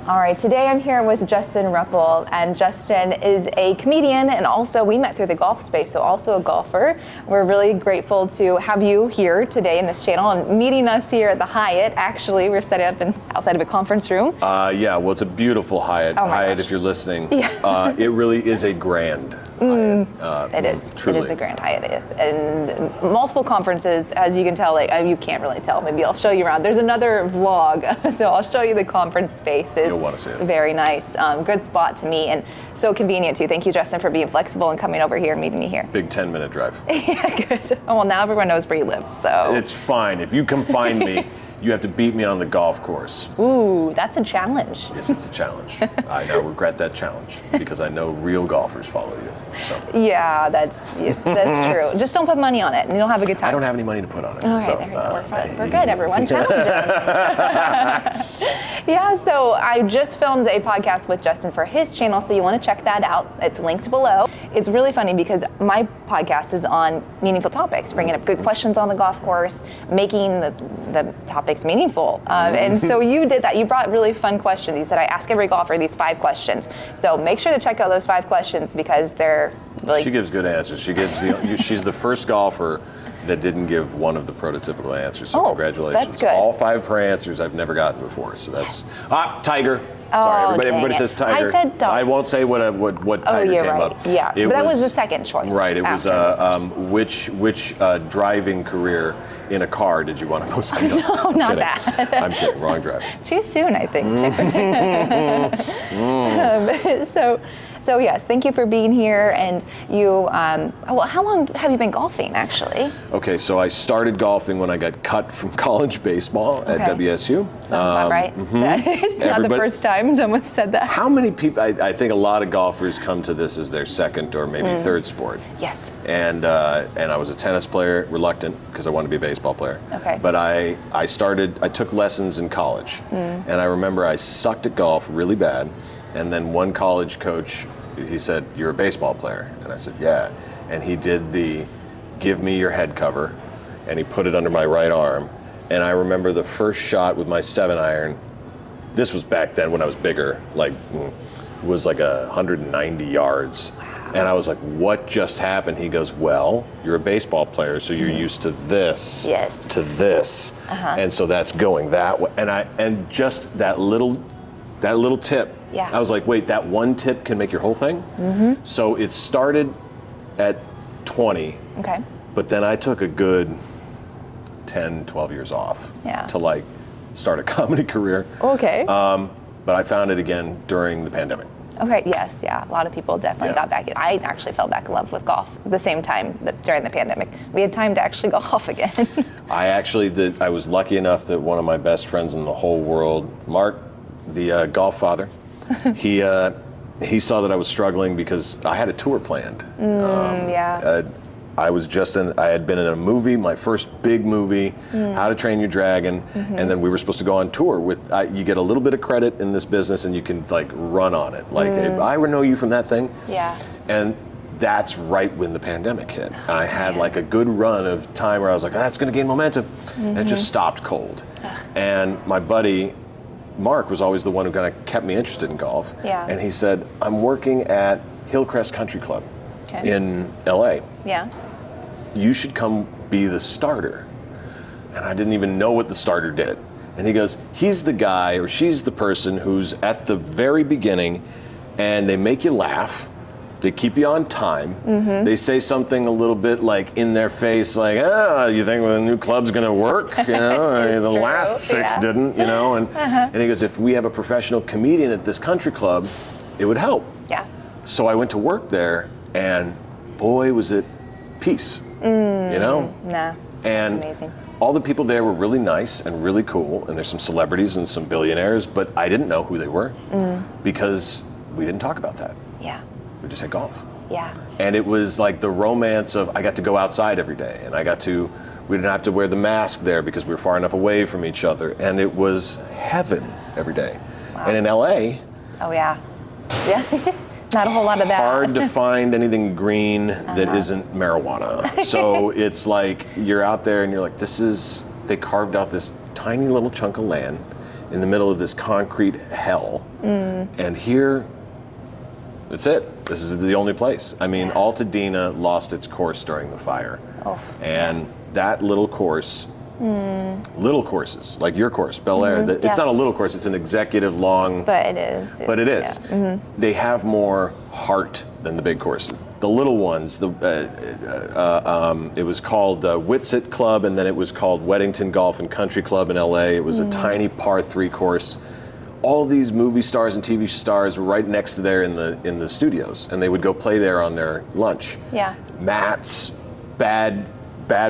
All right, today I'm here with Justin Rupple, and Justin is a comedian, and also we met through the golf space, so also a golfer. We're really grateful to have you here today in this channel and meeting us here at the Hyatt. Actually, we're set up outside of a conference room. Yeah, well, it's a beautiful Hyatt. Hyatt, if you're listening. Yeah. It really is a grand Hyatt. It is. Truly. It is a grand Hyatt. It is. And multiple conferences, as you can tell, you can't really tell. Maybe I'll show you around. There's another vlog, so I'll show you the conference spaces. You'll want to see it. It's very nice. Good spot to meet, and so convenient too. Thank you, Justin, for being flexible and coming over here and meeting me here. Big 10-minute drive. Yeah, good. Oh, well, now everyone knows where you live, so. It's fine. If you come find me, you have to beat me on the golf course. Ooh, that's a challenge. Yes, it's a challenge. I now regret that challenge because I know real golfers follow you. So. Yeah, that's true. Just don't put money on it, and you'll have a good time. I don't have any money to put on it. All right, so, there you go. We're fine. We're good, everyone. Challenge us. Yeah, so I just filmed a podcast with Justin for his channel, so you want to check that out. It's linked below. It's really funny because my podcast is on meaningful topics, bringing up good questions on the golf course, making the topics meaningful. And so you did that. You brought really fun questions. You said, I ask every golfer these 5 questions. So make sure to check out those 5 questions because they're really... She gives good answers. She's the first golfer that didn't give one of the prototypical answers. So congratulations. That's good. All 5 of her answers I've never gotten before. So that's Tiger. Oh, sorry, everybody says Tiger. I said dog. I won't say what Tiger came right. up. Yeah, but that was the second choice. Right. It was which driving career in a car did you want to most speed on? No, not that. I'm kidding. Wrong drive. Too soon, I think. So yes, thank you for being here. And you, how long have you been golfing, actually? Okay, so I started golfing when I got cut from college baseball at WSU. Sounds about right. It's not the first time someone said that. How many people? I think a lot of golfers come to this as their second or maybe third sport. Yes. And I was a tennis player, reluctant because I wanted to be a baseball player. Okay. But I took lessons in college, and I remember I sucked at golf really bad, and then one college coach, he said, "You're a baseball player," and I said, "Yeah," and he did the "give me your head cover," and he put it under my right arm, and I remember the first shot with my 7-iron. This was back then when I was bigger, was like 190 yards. And I was like, what just happened? He goes, well, you're a baseball player, so you're used to this, to this. And so that's going that way. And just that little tip, I was like, wait, that one tip can make your whole thing? So it started at 20, but then I took a good 10, 12 years off to start a comedy career. Okay. But I found it again during the pandemic. Okay, yes, yeah. A lot of people definitely got back in. I actually fell back in love with golf at the same time during the pandemic. We had time to actually go golf again. I was lucky enough that one of my best friends in the whole world, Mark, the golf father, he saw that I was struggling because I had a tour planned. I had been in a movie, my first big movie, How to Train Your Dragon, and then we were supposed to go on tour with, you get a little bit of credit in this business and you can run on it. Hey, I know you from that thing. Yeah. And that's right when the pandemic hit. And I had a good run of time where I was like, that's gonna gain momentum. And it just stopped cold. And my buddy, Mark, was always the one who kind of kept me interested in golf. Yeah. And he said, I'm working at Hillcrest Country Club in LA. Yeah. You should come be the starter. And I didn't even know what the starter did. And he goes, he's the guy or she's the person who's at the very beginning and they make you laugh. They keep you on time. They say something a little bit in their face, you think the new club's gonna work? The last 6 didn't, And he goes, if we have a professional comedian at this country club, it would help. Yeah. So I went to work there and boy, was it peace. Nah, and amazing. All the people there were really nice and really cool, and there's some celebrities and some billionaires, but I didn't know who they were because we didn't talk about that. Yeah. We just had golf. Yeah. And it was like the romance of I got to go outside every day, and we didn't have to wear the mask there because we were far enough away from each other, and it was heaven every day. Wow. And in LA, oh yeah. Not a whole lot of that. Hard to find anything green that isn't marijuana. So it's like you're out there and you're like, they carved out this tiny little chunk of land in the middle of this concrete hell. And here, that's it. This is the only place. I mean, Altadena lost its course during the fire. And that little course, little courses, like your course, Bel Air, it's not a little course, it's an executive long. But it is. But it is. They have more heart than the big courses. The little ones, it was called Whitsett Club, and then it was called Weddington Golf and Country Club in LA. It was a tiny par 3 course. All these movie stars and TV stars were right next to there in the studios, and they would go play there on their lunch. Yeah. Mats, bad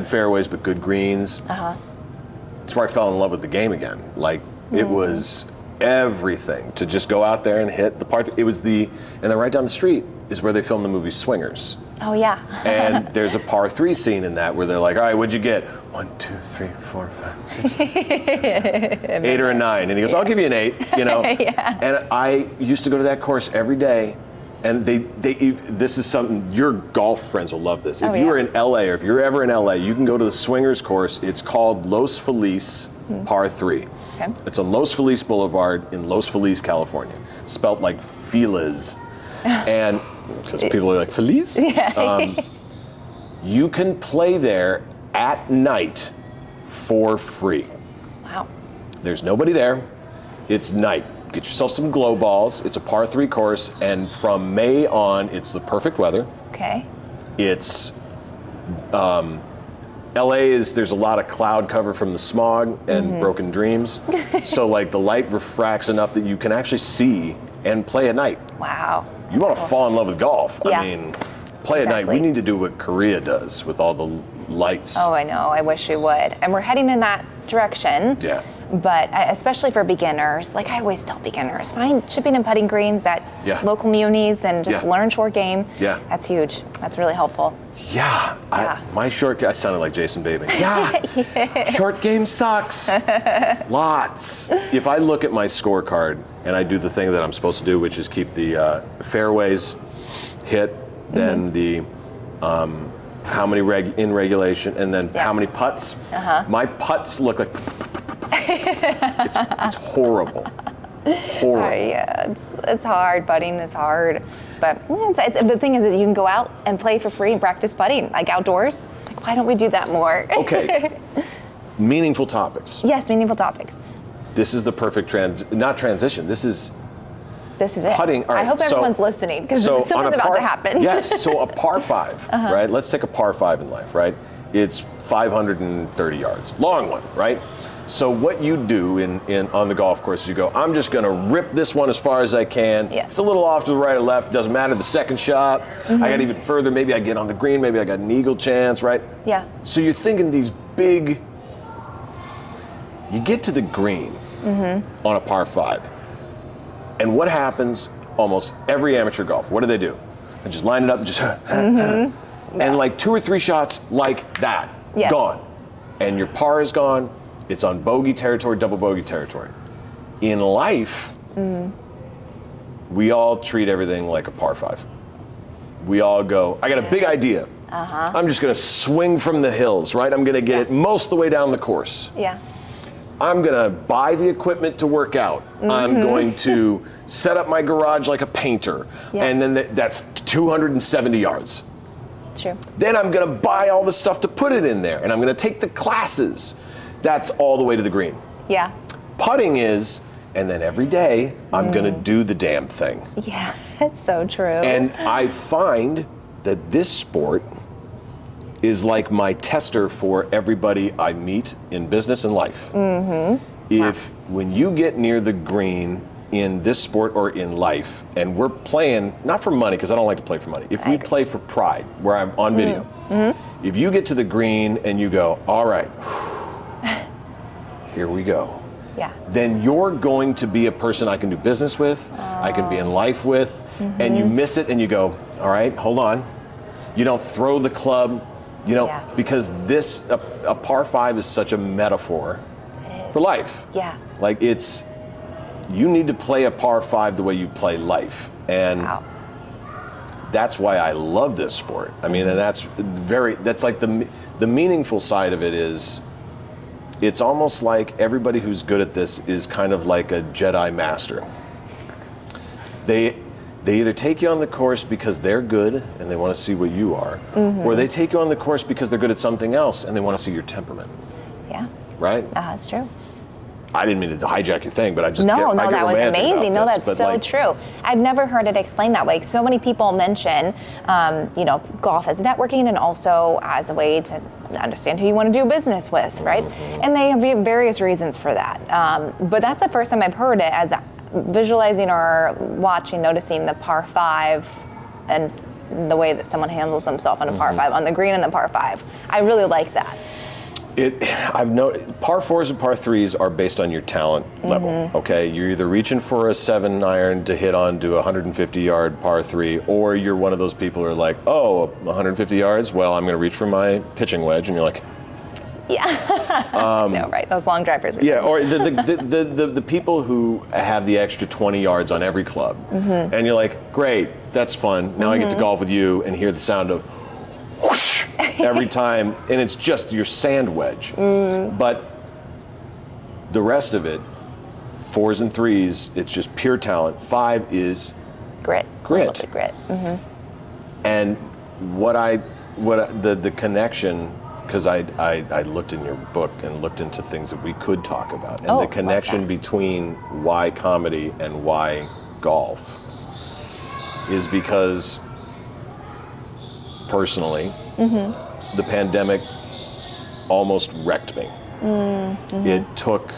fairways, but good greens. That's where I fell in love with the game again. Like, it was everything to just go out there and hit the par. It was and then right down the street is where they filmed the movie Swingers. Oh, yeah. And there's a par 3 scene in that where they're like, all right, what'd you get? 1, 2, 3, 4, 5, 6, 7, 8 or a 9. And he goes, I'll give you an 8, you know. And I used to go to that course every day. And this is something, your golf friends will love this. If you were in LA, or if you're ever in LA, you can go to the Swingers course. It's called Los Feliz Par 3. Okay. It's on Los Feliz Boulevard in Los Feliz, California. Spelt like Feliz. And because people are like, Feliz? You can play there at night for free. Wow. There's nobody there. It's night. Get yourself some glow balls. It's a par 3 course, and from May on, it's the perfect weather. Okay. It's LA there's a lot of cloud cover from the smog and broken dreams. So like the light refracts enough that you can actually see and play at night. Wow. You want to fall in love with golf. Yeah. I mean, play at night. We need to do what Korea does with all the lights. Oh, I know. I wish we would. And we're heading in that direction. Yeah. But especially for beginners, like I always tell beginners, find chipping and putting greens at local munis and just learn short game. Yeah. That's huge. That's really helpful. Yeah. My short game, I sounded like Jason Bateman. Short game sucks. Lots. If I look at my scorecard and I do the thing that I'm supposed to do, which is keep the fairways hit, then the how many in regulation, and then how many putts. My putts look like it's horrible. Yeah, it's hard. Putting is hard, but the thing is you can go out and play for free and practice putting, like outdoors. Like, why don't we do that more? Okay. Meaningful topics. Yes, meaningful topics. This is the perfect transition. This is it. Putting. All right, I hope everyone's listening because something's about to happen. Yes. So a par 5, right? Let's take a par 5 in life, right? It's 530 yards, long one, right? So what you do on the golf course is you go, I'm just going to rip this one as far as I can. Yes. It's a little off to the right or left. Doesn't matter the second shot. I got even further. Maybe I get on the green. Maybe I got an eagle chance, right? Yeah. So you're thinking these big. You get to the green on a par 5. And what happens almost every amateur golf? What do? They just line it up and just and like 2 or 3 shots like that, gone. And your par is gone. It's on bogey territory, double bogey territory. In life, we all treat everything like a par 5. We all go, I got a big idea. I'm just going to swing from the hills, right? I'm going to get it most of the way down the course. Yeah. I'm going to buy the equipment to work out. I'm going to set up my garage like a painter. And then that's 270 yards. True. Then I'm going to buy all the stuff to put it in there. And I'm going to take the classes. That's all the way to the green. Yeah. Putting is, and then every day, I'm going to do the damn thing. Yeah, that's so true. And I find that this sport is like my tester for everybody I meet in business and life. When you get near the green in this sport or in life, and we're playing, not for money, because I don't like to play for money. If we play for pride, where I'm on video, if you get to the green and you go, all right, here we go. Yeah. Then you're going to be a person I can do business with, I can be in life with, and you miss it and you go, all right, hold on. You don't throw the club, because a par 5 is such a metaphor for life. Yeah. Like you need to play a par 5 the way you play life. And that's why I love this sport. I mean, and that's like the meaningful side of it is, it's almost like everybody who's good at this is kind of like a Jedi master. They either take you on the course because they're good and they want to see what you are, or they take you on the course because they're good at something else and they want to see your temperament. Yeah. Right? That's true. I didn't mean to hijack your thing, but I just No, I get that was romantic amazing. No, about this, that's so like, true. I've never heard it explained that way. So many people mention, golf as networking and also as a way to understand who you want to do business with, right? And they have various reasons for that. But that's the first time I've heard it as visualizing or watching, noticing the par 5 and the way that someone handles themselves on a par 5, on the green and a par 5. I really like that. I've noticed par 4s and par 3s are based on your talent level. Okay, you're either reaching for a 7 iron to hit onto a 150-yard par 3, or you're one of those people who are like, oh, 150 yards. Well, I'm going to reach for my pitching wedge, and you're like, yeah. No, right? Those long drivers. Yeah, or the people who have the extra 20 yards on every club, and you're like, great, that's fun. Now I get to golf with you and hear the sound of whoosh every time, and it's just your sand wedge. But the rest of it, 4s and 3s, it's just pure talent. 5 is grit. Grit. I love the grit. And the connection, because I looked in your book and looked into things that we could talk about, and the connection between why comedy and why golf is because personally, the pandemic almost wrecked me. It took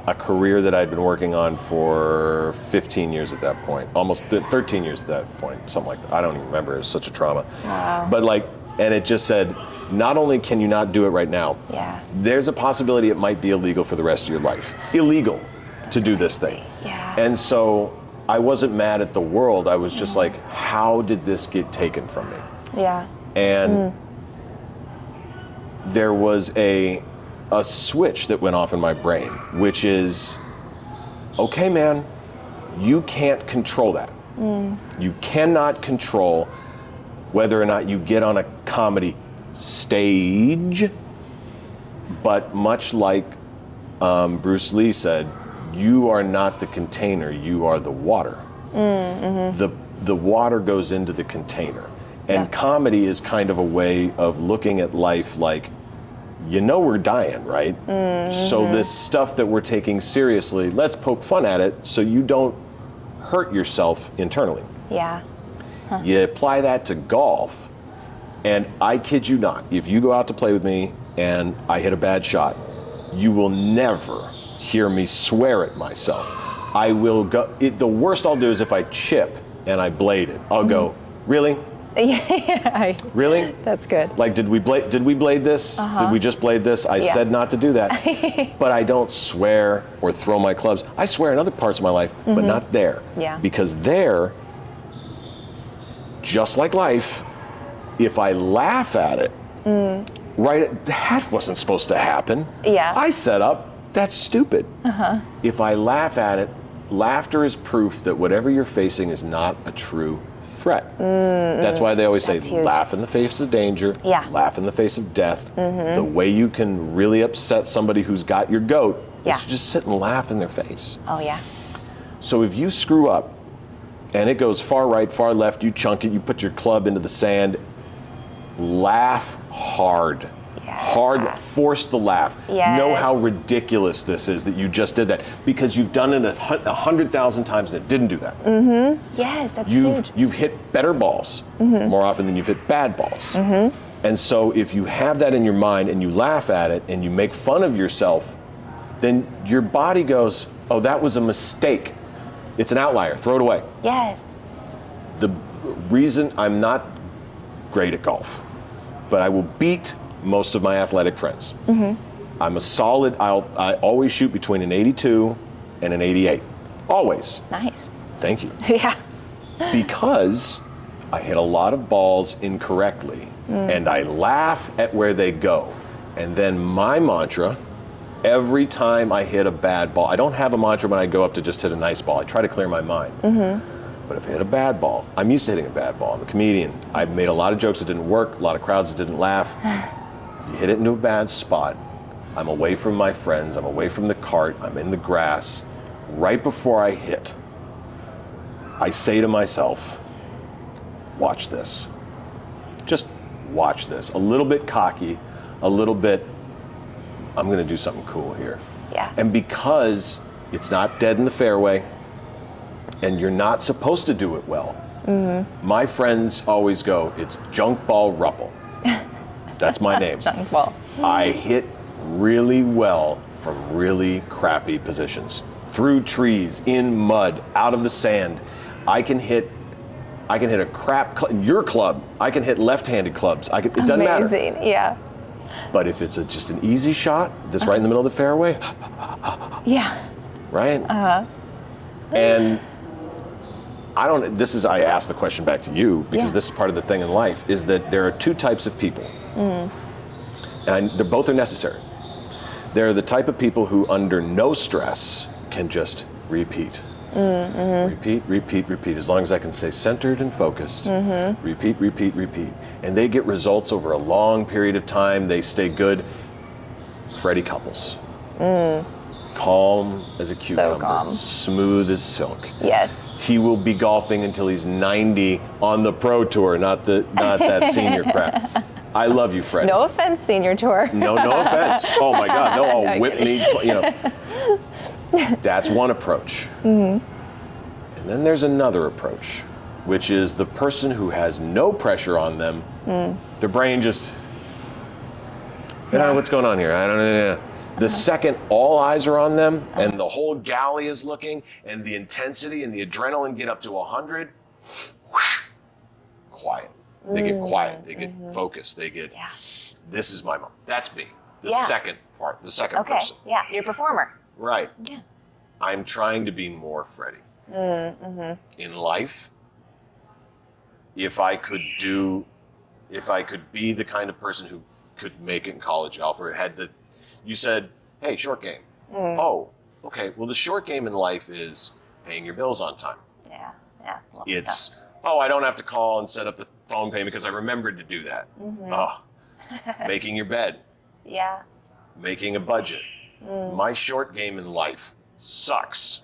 a career that I'd been working on for 15 years at that point, almost 13 years at that point, something like that. I don't even remember, it was such a trauma. Wow. But and it just said, not only can you not do it right now, there's a possibility it might be illegal for the rest of your life. Illegal to do this thing. Yeah. And so I wasn't mad at the world, I was just like, how did this get taken from me? Yeah. And there was a switch that went off in my brain, which is, okay, man, you can't control that. You cannot control whether or not you get on a comedy stage, but much like Bruce Lee said, you are not the container, you are the water. The water goes into the container. And comedy is kind of a way of looking at life like, we're dying, right? So this stuff that we're taking seriously, let's poke fun at it so you don't hurt yourself internally. Yeah. You apply that to golf, and I kid you not, if you go out to play with me and I hit a bad shot, you will never hear me swear at myself. I will go, the worst I'll do is if I chip and I blade it, I'll go, really? Yeah. Really? That's good. Like, did we blade this? Did we just blade this? I said not to do that. But I don't swear or throw my clubs. I swear in other parts of my life, but not there. Yeah. Because there, just like life, if I laugh at it, that wasn't supposed to happen. Yeah. I set up, that's stupid. If I laugh at it, laughter is proof that whatever you're facing is not a true threat. That's why they always say, laugh in the face of danger, laugh in the face of death. The way you can really upset somebody who's got your goat is to just sit and laugh in their face. Oh, yeah. So if you screw up and it goes far right, far left, you chunk it, you put your club into the sand, laugh hard. Hard, force the laugh. Know how ridiculous this is that you just did that, because you've done it 100,000 times and it didn't do that. Yes, that's huge. You've hit better balls more often than you've hit bad balls. And so if you have that in your mind and you laugh at it and you make fun of yourself, then your body goes, oh, that was a mistake. It's an outlier, throw it away. Yes. The reason I'm not great at golf, but I will beat most of my athletic friends. I'm a solid, I always shoot between an 82 and an 88. Always. Nice. Thank you. Yeah. Because I hit a lot of balls incorrectly and I laugh at where they go. And then my mantra, every time I hit a bad ball, I don't have a mantra when I go up to just hit a nice ball. I try to clear my mind. But if I hit a bad ball, I'm used to hitting a bad ball. I'm a comedian. I've made a lot of jokes that didn't work, a lot of crowds that didn't laugh. You hit it into a bad spot. I'm away from my friends, I'm away from the cart, I'm in the grass. Right before I hit, I say to myself, watch this. Just watch this. A little bit cocky, a little bit, I'm gonna do something cool here. Yeah. And because it's not dead in the fairway, and you're not supposed to do it well, my friends always go, it's junk ball Rupple. That's my name. Junk ball. I hit really well from really crappy positions. Through trees, in mud, out of the sand. I can hit a crap your club. I can hit left-handed clubs. It doesn't matter. Amazing, yeah. But if it's just an easy shot that's right in the middle of the fairway, Yeah. right? And I asked the question back to you because this is part of the thing in life, is that there are two types of people. And they both are necessary. There are the type of people who under no stress can just repeat. Repeat, repeat, repeat. As long as I can stay centered and focused. Repeat, repeat, repeat. And they get results over a long period of time. They stay good. Freddie Couples. Calm as a cucumber. So calm. Smooth as silk. Yes. He will be golfing until he's 90 on the pro tour, not that senior crap. I love you, Freddie. No offense, senior tour. No offense. Oh my God, they'll all whip me. That's one approach. And then there's another approach, which is the person who has no pressure on them. Their brain just, what's going on here? I don't know. The second all eyes are on them and the whole galley is looking and the intensity and the adrenaline get up to 100, quiet. They get quiet. They get focused. They get, this is my mom. That's me. The second part, the second person. Yeah, you're a performer. Right. Yeah. I'm trying to be more Freddie. In life, if I could be the kind of person who could make it in college golf, or you said, hey, short game. Oh, okay. Well, the short game in life is paying your bills on time. Yeah. It's, I don't have to call and set up the phone payment because I remembered to do that. Making your bed. Yeah. Making a budget. My short game in life sucks.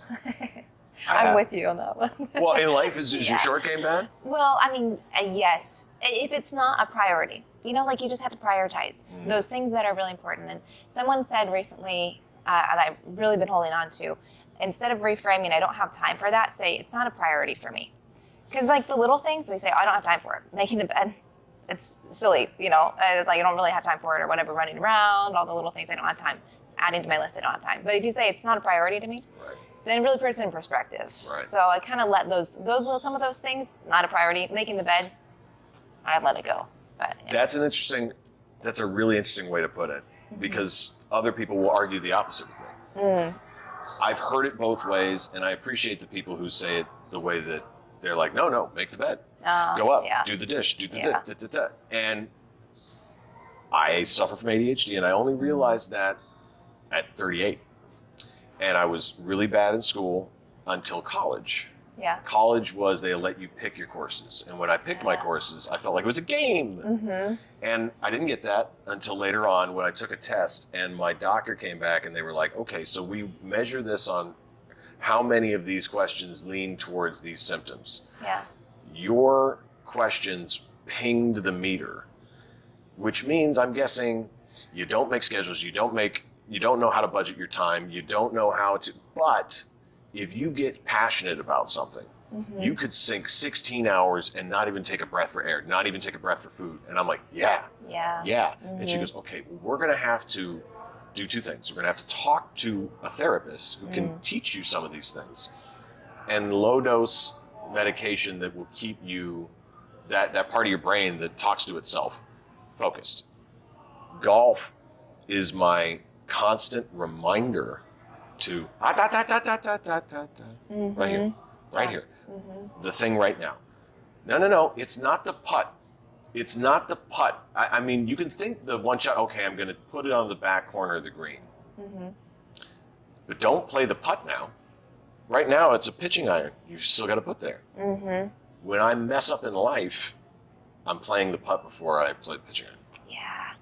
I'm with you on that one. Well, in life, is your short game bad? Well, I mean, yes. If it's not a priority, you just have to prioritize those things that are really important. And someone said recently, that I've really been holding on to, instead of reframing, I don't have time for that, say, it's not a priority for me. Because the little things, we say, I don't have time for it. Making the bed, it's silly, It's like, you don't really have time for it or whatever, running around, all the little things, I don't have time. It's adding to my list, I don't have time. But if you say it's not a priority to me, then it really puts it in perspective. Right. So I kind of let some of those things, not a priority, making the bed, I let it go. But, That's a really interesting way to put it, because other people will argue the opposite with me. I've heard it both ways, and I appreciate the people who say it the way that they're like, no, make the bed. Go up, do the dish, do the And I suffer from ADHD, and I only realized that at 38. And I was really bad in school until college. Yeah. College they let you pick your courses. And when I picked my courses, I felt like it was a game. And I didn't get that until later on when I took a test and my doctor came back and they were like, okay, so we measure this on how many of these questions lean towards these symptoms. Yeah. Your questions pinged the meter, which means I'm guessing you don't make schedules, you don't know how to budget your time, you don't know how to, but if you get passionate about something, you could sink 16 hours and not even take a breath for air, not even take a breath for food. And I'm like, yeah. And she goes, okay, well, we're going to have to do two things. We're going to have to talk to a therapist who can teach you some of these things, and low dose medication that will keep you, that part of your brain that talks to itself, focused. Golf is my constant reminder to right here, the thing right now. No, it's not the putt. It's not the putt. I mean, you can think the one shot, okay, I'm going to put it on the back corner of the green. But don't play the putt now. Right now, it's a pitching iron. You've still got to put there. When I mess up in life, I'm playing the putt before I play the pitching iron. Yeah.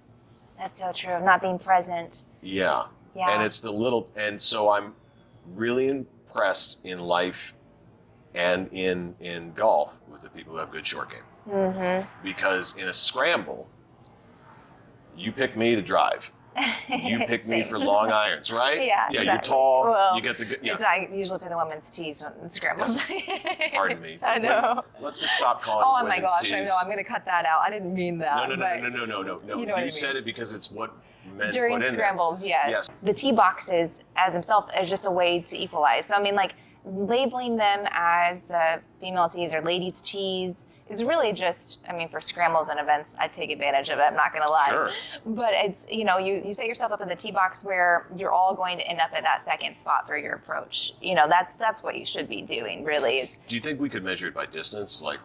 That's so true. Not being present. Yeah. Yeah. And it's the little, and so I'm really impressed in life and in golf with the people who have good short game. Mm-hmm. Because in a scramble, you pick me to drive. You pick me for long irons, right? Yeah, Yeah, exactly. You're tall. Well, you get the good. Yeah. I usually play the women's tees in scrambles. Pardon me. I know. Let's just stop calling Oh it my women's gosh! tees. I know. I'm going to cut that out. I didn't mean that. No. You know what I mean. said it because it's what men During put in scrambles, there. yes. The tee boxes as himself is just a way to equalize. So I mean, like labeling them as the female tees or ladies' tees is really just, I mean, for scrambles and events, I take advantage of it. I'm not going to lie. Sure. But it's, you set yourself up in the tee box where you're all going to end up at that second spot for your approach. That's what you should be doing, really. Do you think we could measure it by distance? Like,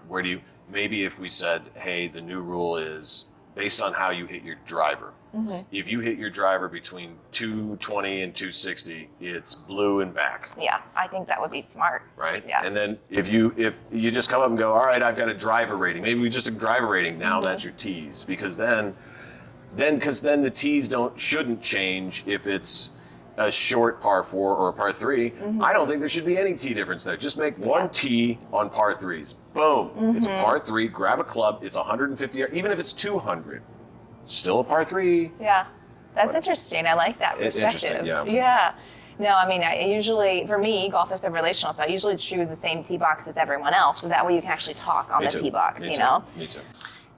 maybe if we said, hey, the new rule is based on how you hit your driver. Mm-hmm. If you hit your driver between 220 and 260, it's blue and back. Yeah, I think that would be smart. Right? Yeah. And then if you just come up and go, all right, I've got a driver rating. Maybe we just a driver rating. Now that's your tees. Because then the tees shouldn't change if it's a short par 4 or a par 3. Mm-hmm. I don't think there should be any tee difference there. Just make one tee on par 3s. Boom. Mm-hmm. It's a par 3. Grab a club. It's 150. Even if it's 200, still a par 3. Yeah. That's interesting. I like that It's perspective. interesting, yeah. Yeah. No, I mean, for me, golf is so relational, so I usually choose the same tee box as everyone else, so that way you can actually talk on the tee box, Me too.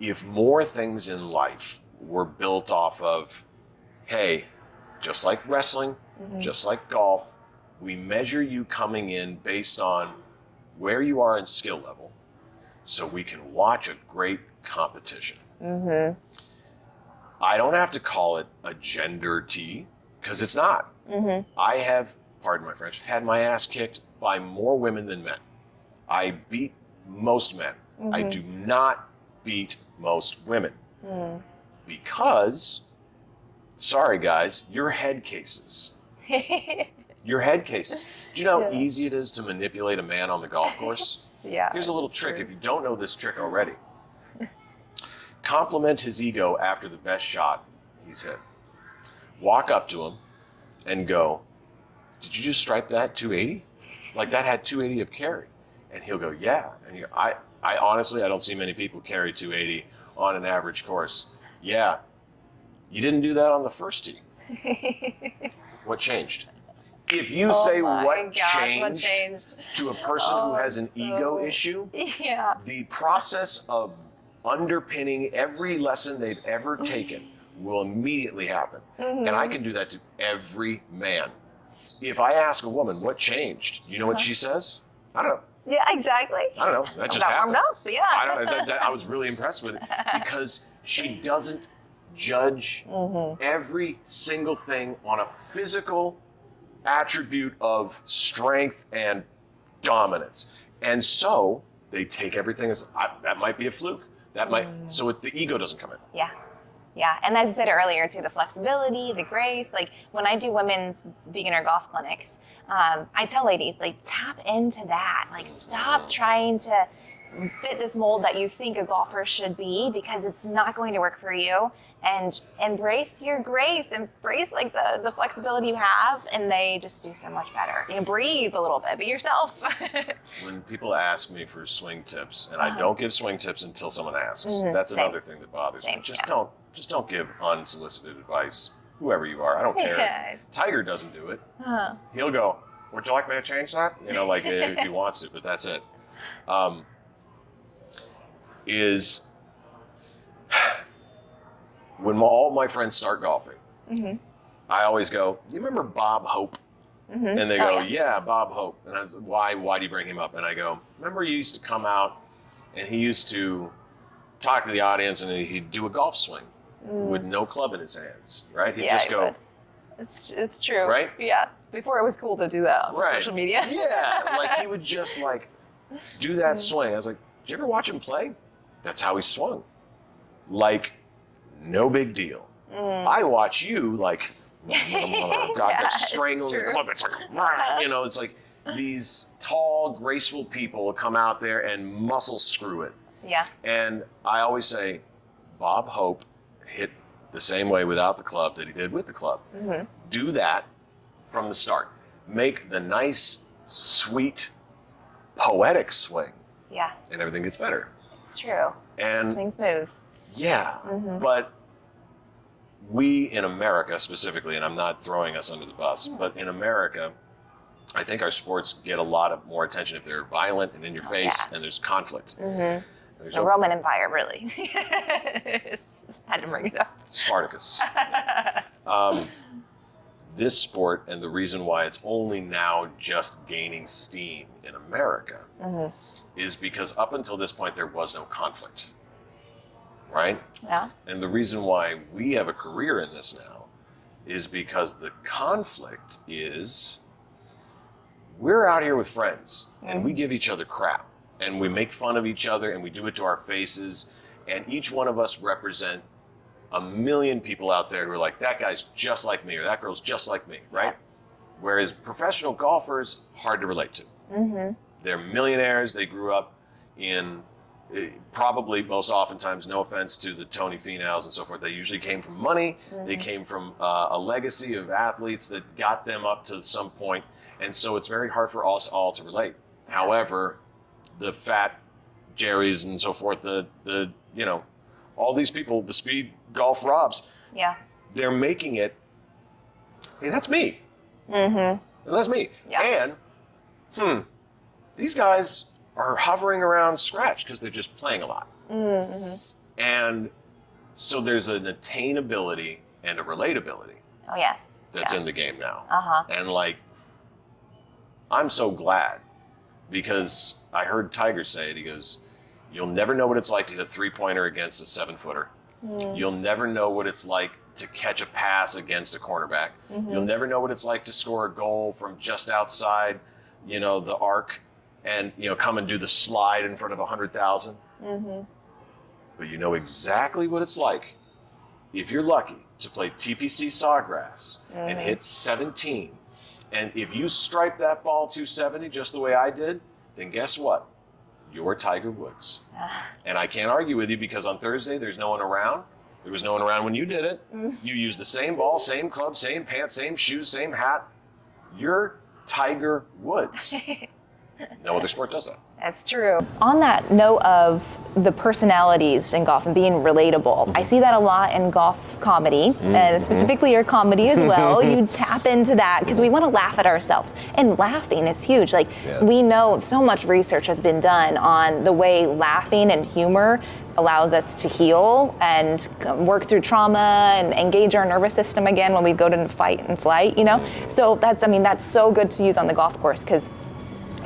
If more things in life were built off of, hey, just like wrestling, just like golf, we measure you coming in based on where you are in skill level, so we can watch a great competition. Mm-hmm. I don't have to call it a gender tee, because it's not. Mm-hmm. I have, pardon my French, had my ass kicked by more women than men. I beat most men. Mm-hmm. I do not beat most women. Mm. Because, sorry guys, you're head cases. You're head cases. Do you know how easy it is to manipulate a man on the golf course? Yeah. Here's a little trick. If you don't know this trick already. Compliment his ego after the best shot he's hit. Walk up to him and go, did you just strike that 280? Like that had 280 of carry. And he'll go, yeah. And I honestly, I don't see many people carry 280 on an average course. Yeah. You didn't do that on the first tee. What changed? If you say what changed to a person who has an ego issue, the process of underpinning every lesson they've ever taken will immediately happen. Mm-hmm. And I can do that to every man. If I ask a woman what changed, you know what she says? I don't know. Yeah, exactly. I don't know. That just happened. Warmed up, yeah. I was really impressed with it because she doesn't judge every single thing on a physical attribute of strength and dominance. And so they take everything as, that might be a fluke. That might, so the ego doesn't come in. Yeah. Yeah, and as I said earlier too, the flexibility, the grace, like when I do women's beginner golf clinics, I tell ladies, like tap into that. Like stop trying to fit this mold that you think a golfer should be, because it's not going to work for you, and embrace your grace, embrace like the flexibility you have, and they just do so much better. Breathe a little bit, be yourself. When people ask me for swing tips, and I don't give swing tips until someone asks, that's another thing that bothers me. Just don't give unsolicited advice, whoever you are. I don't care. Yeah, Tiger doesn't do it. He'll go, would you like me to change that? Like if he wants to, but that's it. Is when all my friends start golfing, I always go, do you remember Bob Hope? And they go, yeah, Bob Hope. And I was like, why do you bring him up? And I go, remember he used to come out and he used to talk to the audience and he'd do a golf swing with no club in his hands, right? He'd just go. It's true. Right? Yeah. Before it was cool to do that on social media. Yeah. Like he would just like do that swing. I was like, did you ever watch him play? That's how he swung. Like, no big deal. I watch you like, I've got that strangle in the club. It's like, it's like these tall, graceful people come out there and muscle screw it. Yeah. And I always say, Bob Hope hit the same way without the club that he did with the club. Do that from the start. Make the nice, sweet, poetic swing, Yeah, and everything gets better. it's true. And Swing smooth. yeah, but we in America specifically, and I'm not throwing us under the bus, but in America, I think our sports get a lot of more attention if they're violent and in your face and there's conflict. There's The Roman Empire, really. Had to bring it up. Spartacus. This sport, and the reason why it's only now just gaining steam in America, is because up until this point there was no conflict, right? Yeah. And the reason why we have a career in this now is because the conflict is we're out here with friends and we give each other crap and we make fun of each other and we do it to our faces, and each one of us represent a million people out there who are like, that guy's just like me or that girl's just like me, right? Whereas professional golfers, hard to relate to. They're millionaires. They grew up in probably most oftentimes, no offense to the Tony Finau's and so forth, they usually came from money. They came from a legacy of athletes that got them up to some point. And so it's very hard for us all to relate. However, the fat Jerry's and so forth, the you know, all these people, the speed golf Robs, they're making it, hey, that's me. That's me. Yeah. And, these guys are hovering around scratch because they're just playing a lot. And so there's an attainability and a relatability Oh, yes. that's in the game now. Uh-huh. And like, I'm so glad because I heard Tiger say it. He goes, you'll never know what it's like to hit a 3-pointer against a 7-footer. You'll never know what it's like to catch a pass against a cornerback. You'll never know what it's like to score a goal from just outside, you know, the arc and, you know, come and do the slide in front of 100,000. But you know exactly what it's like if you're lucky to play TPC Sawgrass and hit 17. And if you stripe that ball 270 just the way I did, then guess what? You're Tiger Woods. And I can't argue with you because on Thursday there's no one around. There was no one around when you did it. You used the same ball, same club, same pants, same shoes, same hat. You're Tiger Woods. No other sport does that. That's true. On that note of the personalities in golf and being relatable, I see that a lot in golf comedy, and specifically your comedy as well. You tap into that because we want to laugh at ourselves, and laughing is huge. Like we know so much research has been done on the way laughing and humor allows us to heal and work through trauma and engage our nervous system again when we go to fight and flight, you know? So that's, I mean, that's so good to use on the golf course because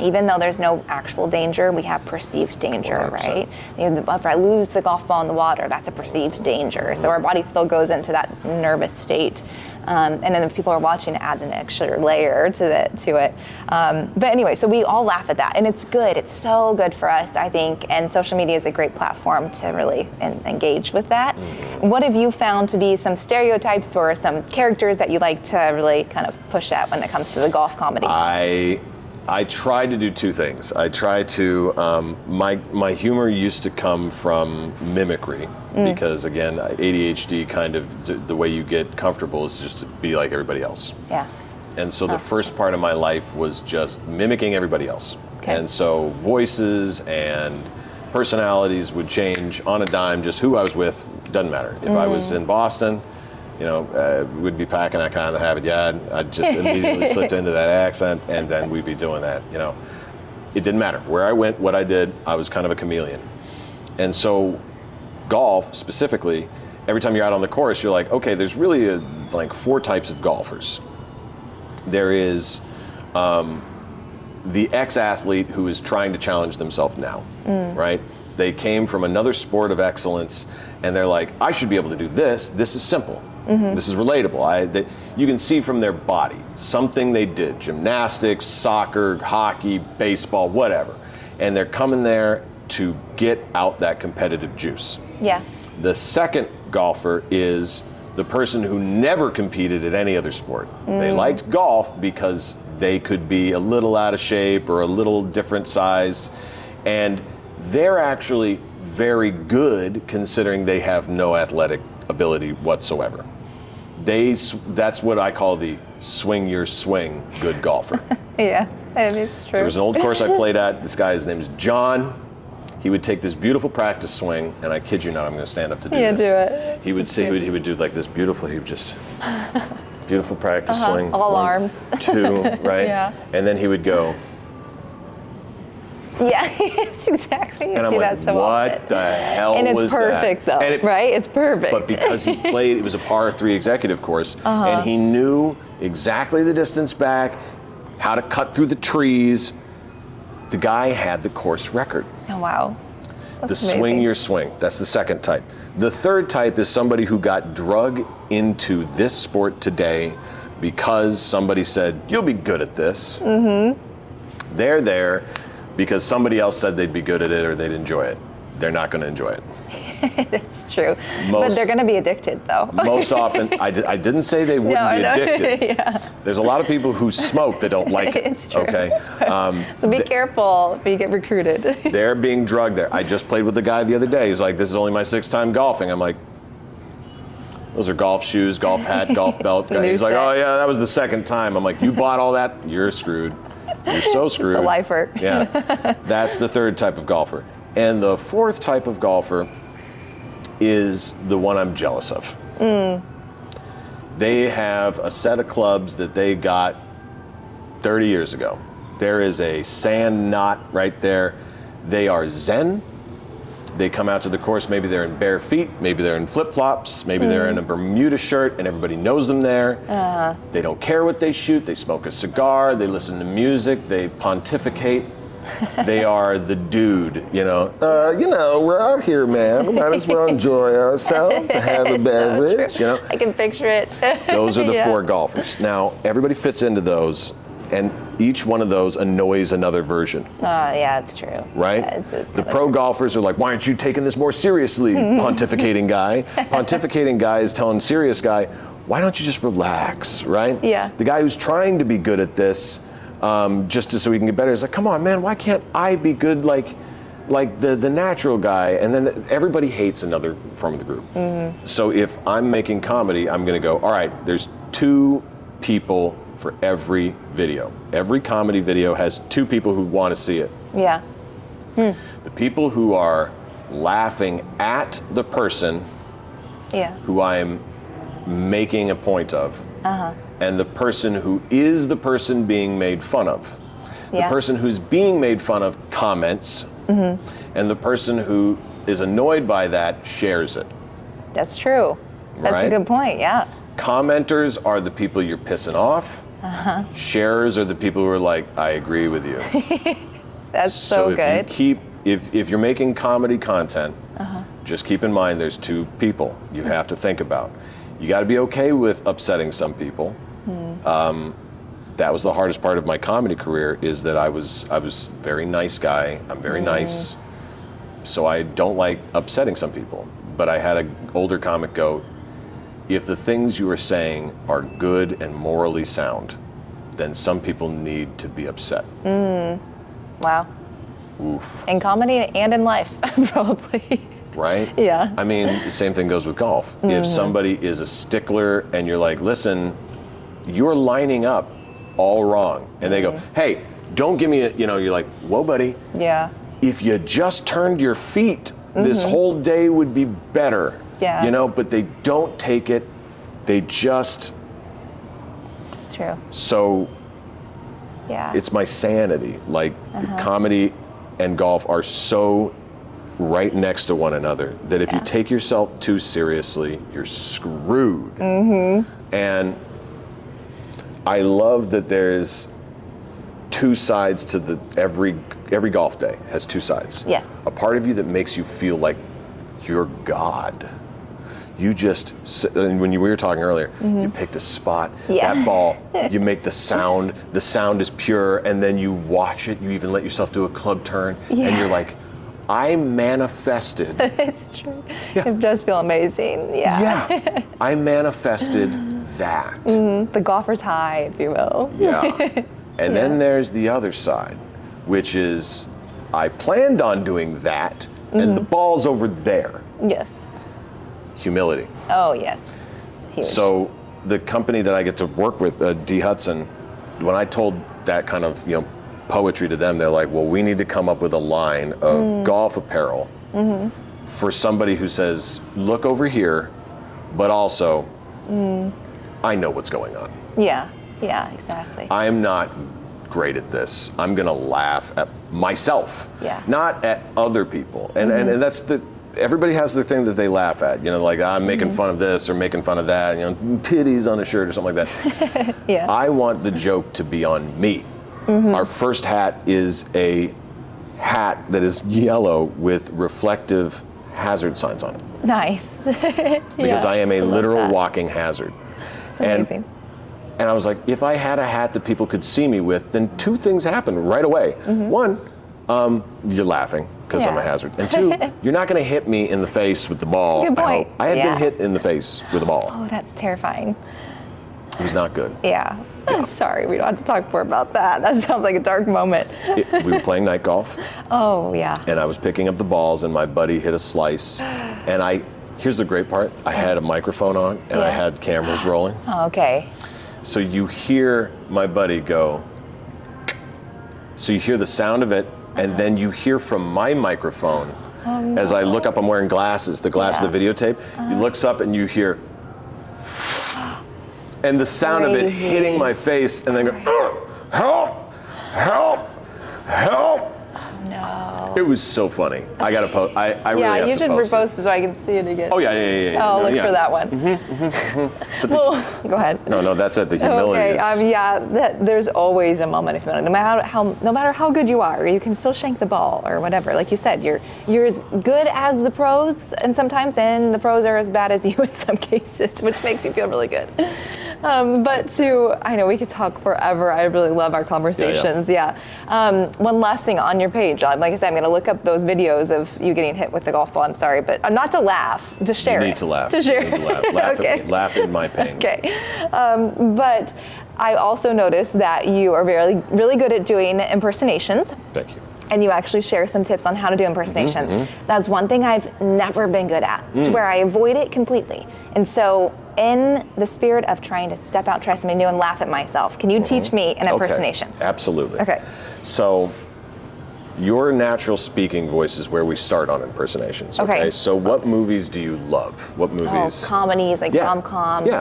even though there's no actual danger, we have perceived danger, 100%. right? You know, if I lose the golf ball in the water, that's a perceived danger. So our body still goes into that nervous state. And then if people are watching, it adds an extra layer to it. But anyway, so we all laugh at that. And it's good. It's so good for us, I think. And social media is a great platform to really engage with that. What have you found to be some stereotypes or some characters that you like to really kind of push at when it comes to the golf comedy? I try to do two things. I try to, my humor used to come from mimicry because again, ADHD kind of, the way you get comfortable is just to be like everybody else. Yeah. And so the first part of my life was just mimicking everybody else. Okay. And so voices and personalities would change on a dime, just who I was with, doesn't matter. If I was in Boston, you know, we'd be packing that kind of habit. Yeah, I'd just immediately slipped into that accent, and then we'd be doing that. You know, it didn't matter where I went, what I did. I was kind of a chameleon, and so golf specifically. Every time you're out on the course, you're like, okay, there's really like 4 types of golfers. There is the ex-athlete who is trying to challenge themselves now, right? They came from another sport of excellence, and they're like, I should be able to do this. This is simple. This is relatable. You can see from their body, something they did, gymnastics, soccer, hockey, baseball, whatever. And they're coming there to get out that competitive juice. Yeah. The second golfer is the person who never competed at any other sport. They liked golf because they could be a little out of shape or a little different sized. And they're actually very good considering they have no athletic ability. ability whatsoever. That's what I call the swing your swing good golfer. Yeah, and it's true. There was an old course I played at. This guy's name is John. He would take this beautiful practice swing, and I kid you not, I'm going to stand up to do this. Do it. He would say he would do like this beautiful. He would just beautiful practice swing. All 1, arms. 2, right? Yeah. And then he would go. Yeah, it's exactly. You And I'm see like, that so what often. the hell And it's was perfect that? though, right? It's perfect. But because he played, it was a par 3 executive course, and he knew exactly the distance back, how to cut through the trees. The guy had the course record. Oh, wow. The swing your swing. That's the second type. The third type is somebody who got drug into this sport today because somebody said, you'll be good at this. Mm-hmm. They're there because somebody else said they'd be good at it or they'd enjoy it. They're not going to enjoy it. That's true. But they're going to be addicted, though. Most often, I didn't say they wouldn't be addicted. Yeah. There's a lot of people who smoke that don't like it. It's true. Okay. So be careful if you get recruited. They're being drugged there. I just played with a guy the other day. He's like, this is only my 6th time golfing. I'm like, those are golf shoes, golf hat, golf belt. He's like, oh yeah, that was the 2nd time. I'm like, you bought all that? You're screwed. You're so screwed. It's a lifer. Yeah. That's the 3rd type of golfer. And the 4th type of golfer is the one I'm jealous of. They have a set of clubs that they got 30 years ago. There is a sand knot right there. They are zen. They come out to the course, maybe they're in bare feet, maybe they're in flip-flops, maybe they're in a Bermuda shirt and everybody knows them there. They don't care what they shoot, they smoke a cigar, they listen to music, they pontificate. They are the dude, we're out here, man. We might as well enjoy ourselves, have a beverage, I can picture it. Those are the 4 golfers. Now, everybody fits into those, and each one of those annoys another version. Yeah, it's true. Right? Yeah, the pro golfers are like, why aren't you taking this more seriously, pontificating guy? Pontificating guy is telling serious guy, why don't you just relax, right? Yeah. The guy who's trying to be good at this, so he can get better, is like, come on, man, why can't I be good like the natural guy? And then everybody hates another from the group. Mm-hmm. So if I'm making comedy, I'm going to go, all right, there's 2 people for every video. Every comedy video has 2 people who want to see it. Yeah. The people who are laughing at the person who I'm making a point of. And the person who is the person being made fun of. The person who's being made fun of comments, and the person who is annoyed by that shares it. That's true. That's a good point, yeah. Commenters are the people you're pissing off. Sharers are the people who are like, I agree with you. That's so good. If you're making comedy content, just keep in mind there's 2 people you have to think about. You got to be okay with upsetting some people. That was the hardest part of my comedy career, is that I was very nice guy. I'm very nice, so I don't like upsetting some people. But I had an older comic go, if the things you are saying are good and morally sound, then some people need to be upset. Wow. Oof. In comedy and in life, probably. Right? Yeah. I mean, the same thing goes with golf. If somebody is a stickler and you're like, listen, you're lining up all wrong. And they go, hey, don't give me you're like, whoa, buddy. Yeah. If you just turned your feet, this whole day would be better. Yeah. But they don't take it. They just. It's true. So. Yeah. It's my sanity. Like, comedy and golf are so right next to one another that if you take yourself too seriously, you're screwed. And I love that there's 2 sides to every golf day has 2 sides. Yes. A part of you that makes you feel like you're God. You just, and when we were talking earlier, you picked a spot, that ball, you make the sound is pure, and then you watch it, you even let yourself do a club turn, and you're like, I manifested. It's true. Yeah. It does feel amazing. Yeah. I manifested that. The golfer's high, if you will. Yeah. And then there's the other side, which is I planned on doing that, and the ball's over there. Yes. humility. Oh, yes. Huge. So the company that I get to work with, D. Hudson, when I told that kind of poetry to them, they're like, well, we need to come up with a line of golf apparel for somebody who says, look over here, but also, I know what's going on. Yeah, exactly. I am not great at this. I'm gonna laugh at myself, not at other people. And that's everybody has their thing that they laugh at. Like I'm making fun of this or making fun of that, titties on a shirt or something like that. I want the joke to be on me. Our first hat is a hat that is yellow with reflective hazard signs on it. Nice. Because I am a literal walking hazard. It's amazing. And I was like, if I had a hat that people could see me with, then two things happen right away. One, you're laughing because I'm a hazard. And two, you're not going to hit me in the face with the ball. Good point. I had been hit in the face with a ball. Oh, that's terrifying. It was not good. Yeah. Sorry, we don't have to talk more about that. That sounds like a dark moment. We were playing night golf. Oh, yeah. And I was picking up the balls, and my buddy hit a slice. And here's the great part, I had a microphone on, and I had cameras rolling. Oh, okay. So you hear my buddy go, so you hear the sound of it, and then you hear from my microphone, as I look up, I'm wearing glasses, the glass of the videotape, he looks up and you hear, and the sound of it hitting my face, and then go, help, help, help. No. It was so funny. I got to post. I really have to post. Yeah, you should repost it so I can see it again. Oh yeah. I'll look for that one. Well, go ahead. No, that's at the humility. Okay. There's always a moment of humility. No matter how good you are, you can still shank the ball or whatever. Like you said, you're as good as the pros, and sometimes the pros are as bad as you in some cases, which makes you feel really good. I know we could talk forever. I really love our conversations. Yeah. One last thing on your page. Like I said, I'm going to look up those videos of you getting hit with the golf ball. I'm sorry, but not to laugh, to share it. You need to laugh. To share. You need to laugh. Laugh Okay. at me. Laugh at my pain. Okay. But I also noticed that you are really good at doing impersonations. Thank you. And you actually share some tips on how to do impersonations. That's one thing I've never been good at, to where I avoid it completely. And so, in the spirit of trying to step out, try something new, and laugh at myself, can you teach me an impersonation? Okay. Absolutely. Okay. So, your natural speaking voice is where we start on impersonations. Okay. So, what movies do you love? What movies? Oh, comedies, like rom-coms. Yeah.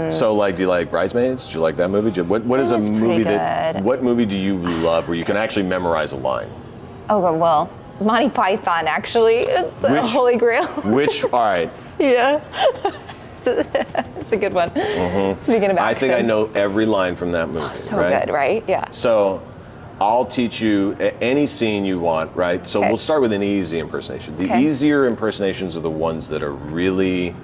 So, like, do you like Bridesmaids? Do you like that movie? What is a movie what movie do you love where you can actually memorize a line? Oh, well, Monty Python, actually. The Holy Grail. All right. Yeah. It's a good one. Speaking of accents. I think I know every line from that movie. So good, right? Yeah. So, I'll teach you any scene you want, right? So we'll start with an easy impersonation. The easier impersonations are the ones that are really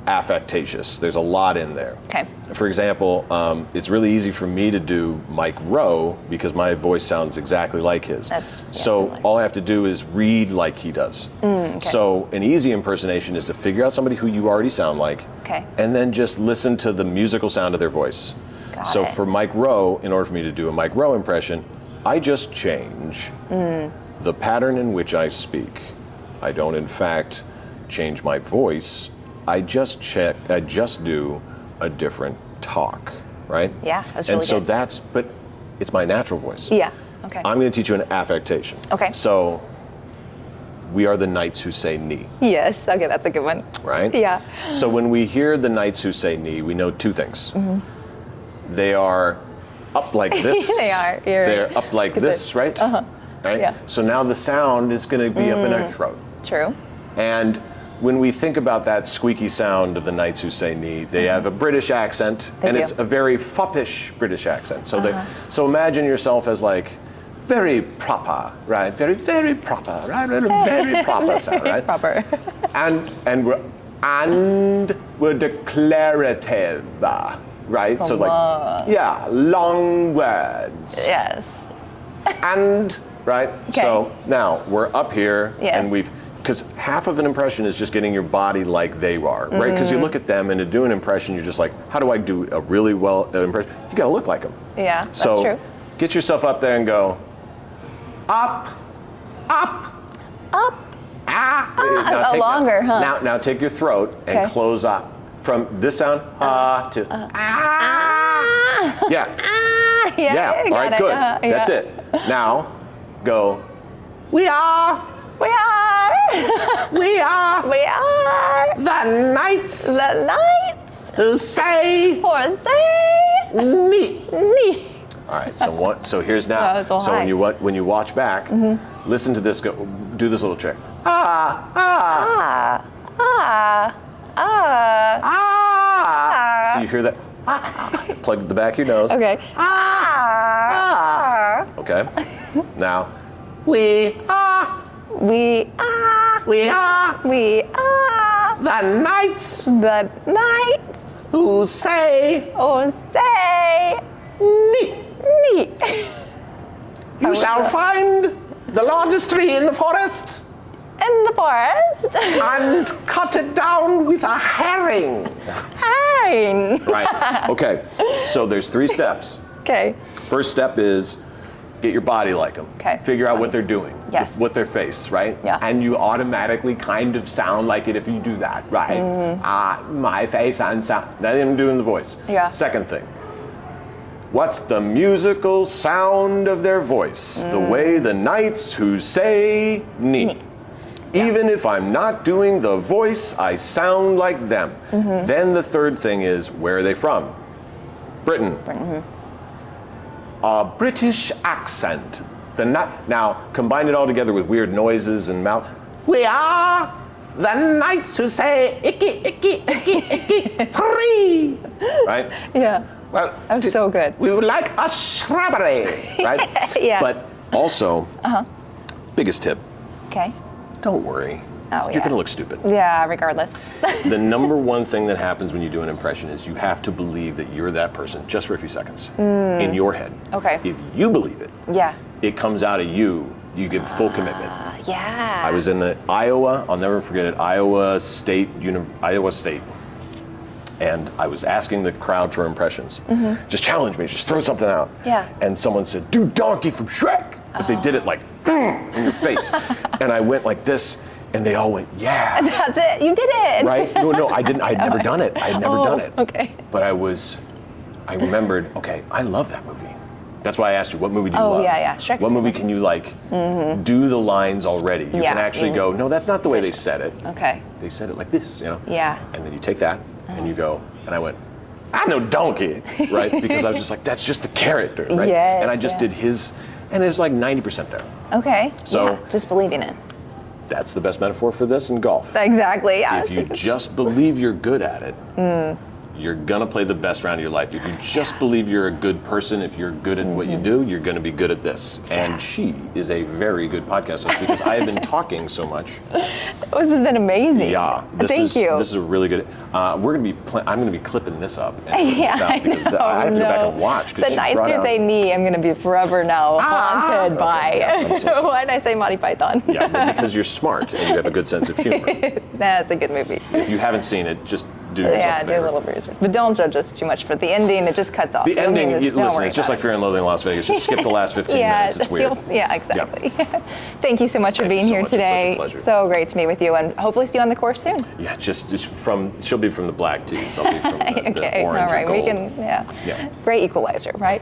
affectatious. There's a lot in there. Okay. For example, it's really easy for me to do Mike Rowe because my voice sounds exactly like his. So all I have to do is read like he does. So an easy impersonation is to figure out somebody who you already sound like, and then just listen to the musical sound of their voice. So for Mike Rowe, in order for me to do a Mike Rowe impression, I just change the pattern in which I speak. I don't, in fact, change my voice. I just do a different talk, right? Yeah, that's really good. And so but it's my natural voice. Yeah, okay. I'm going to teach you an affectation. Okay. So, we are the knights who say knee. Yes, okay, that's a good one. Right? Yeah. So when we hear the knights who say knee, we know two things. They are up like this. They are. They're up like this, right? Right? Yeah. So now the sound is going to be up in our throat. True. And when we think about that squeaky sound of the knights who say knee, they have a British accent, and it's a very foppish British accent. So so imagine yourself as like very proper, right? Very, very proper, right? Very proper sound, right? Proper. And we're declarative, right? So like long words. Yes. And right. Okay. So now we're up here, and Yes. because half of an impression is just getting your body like they are, right? Because you look at them and to do an impression, you're just like, how do I do a really well impression? You gotta look like them. Yeah, that's so true. Get yourself up there and go, up, up, Up, Now longer, huh? Now take your throat and close up. From this sound, to Yeah. Yeah. All right, good. That's it. Now, go. We are. We are. We are. We are. The knights. The knights. Who say. Or say. Me. Me. All right. So here's now. So when you watch back, listen to this. Go. Do this little trick. Ah. Ah. Ah. Ah. Ah. So you hear that? Plug the back of your nose. Okay. Ah. Okay. Now, we are. We are. We are. We are. The knights. The knights. Who say. Or say. Me. Me. You shall find the largest tree in the forest. In the forest. And cut it down with a herring. Herring. Right. Okay. So there's 3 steps. Okay. First step is get your body like them. Okay. Figure out what they're doing. Yes. What their face, right? Yeah. And you automatically kind of sound like it if you do that, right? My face and sound. Not even doing the voice. Yeah. Second thing. What's the musical sound of their voice? The way the knights who say ni. Even if I'm not doing the voice, I sound like them. Then the third thing is, where are they from? Britain. A British accent. Now, combine it all together with weird noises and mouth. We are the knights who say, icky, icky, icky, icky, free. Right? Yeah. Well, that was so good. We would like a shrubbery, right? Yeah. But also, biggest tip, Okay. don't worry. Oh, You're going to look stupid. Yeah, regardless. The number one thing that happens when you do an impression is you have to believe that you're that person just for a few seconds in your head. Okay. If you believe it, Yeah. it comes out of you. You give full commitment. Yeah. I was in Iowa. I'll never forget it. Iowa State. And I was asking the crowd for impressions. Just challenge me. Just throw something out. Yeah. And someone said, "Do Donkey from Shrek." But they did it like in your face. And I went like this. And they all went, yeah. That's it. You did it. Right? No, I didn't. I had never done it. I had never done it. Okay. But I remembered, okay, I love that movie. That's why I asked you, what movie do you love? Oh, yeah. Shrek's what movie can you do the lines already? You can actually go, no, that's not the way they said it. Okay. They said it like this, you know? Yeah. And then you take that and you go, and I went, I know Donkey, right? Because I was just like, that's just the character, right? Yes, and I just did his, and it was like 90% there. Okay. So- just believing it. That's the best metaphor for this in golf. Exactly. Yeah. If you just believe you're good at it, you're gonna play the best round of your life. If you just believe you're a good person, if you're good at what you do, you're gonna be good at this. And she is a very good podcast host because I have been talking so much. This has been amazing. Yeah. Thank you. This is a really good. I'm gonna be clipping this up and putting Yeah, this out because I have to go back and watch. The nights you say me, I'm going to be forever now haunted by. Yeah, so Why did I say Monty Python? Yeah, but because you're smart and you have a good sense of humor. That's a good movie. If you haven't seen it, just do yourself a do favor. a little research. But don't judge us too much for the ending. It just cuts off. The ending, listen, don't worry it's just about like Fear and Loathing in Las Vegas. Just skip the last 15 minutes. It's weird. Yeah, exactly. Thank you so much for being so here much. It's such a today. pleasure. So great to meet with you, and hopefully see you on the course soon. Yeah, she'll be from the black tees. I'll be from the Okay, orange all right. or gold. We can, yeah. Great equalizer, right?